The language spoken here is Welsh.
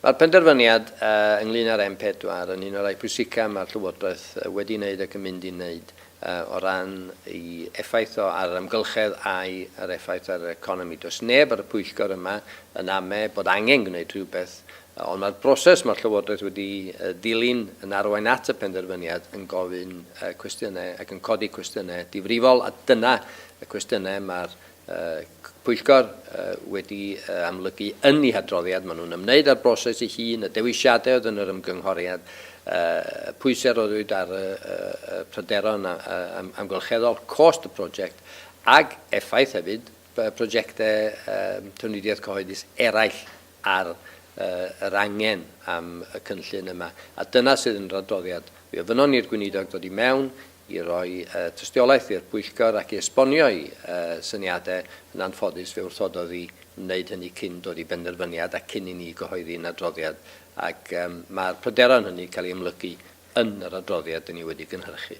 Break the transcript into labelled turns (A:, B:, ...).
A: Mae'r penderfyniad ynglyn â'r M4 yn un o'r rai pwysicaf mae'r Llywodraeth wedi wneud ac yn mynd i wneud o ran ei effaith ar amgylchedd a'i yr effaith ar yr economi. Does neb ar y pwyllgor yma yn ame bod angen gwneud rhywbeth, ond mae'r broses mae'r Llywodraeth wedi dilyn yn arwain at y penderfyniad yn gofyn cwestiynau ac yn codi cwestiynau difrifol, a dyna y cwestiynau mae'r Pwyllgor wedi amlygu yn ei hadroddiad. Maen nhw'n ymwneud â'r broses ei hun, y dewisiadau oedd yn yr ymgynghoriad, pwysau roddwyd ar y pryderon amgylcheddol, cost y prosiect, ag effaith hefyd prosiectau trafnidiaeth cyhoeddus eraill ar yr angen am y cynllun yma. A dyna sydd yn yr adroddiad. Fe ofynon ni'r gweinidog dod i mewn i roi tystiolaeth i'r Pwyllgor ac i esbonio i syniadau yn anffodus fe wrthododd i wneud hynny cyn dod i benderfyniad a cyn i ni gyhoeddi'n adroddiad. Ac mae'r pryderon hynny cael ei ymlygu yn yr adroddiad ni wedi gynhyrchu.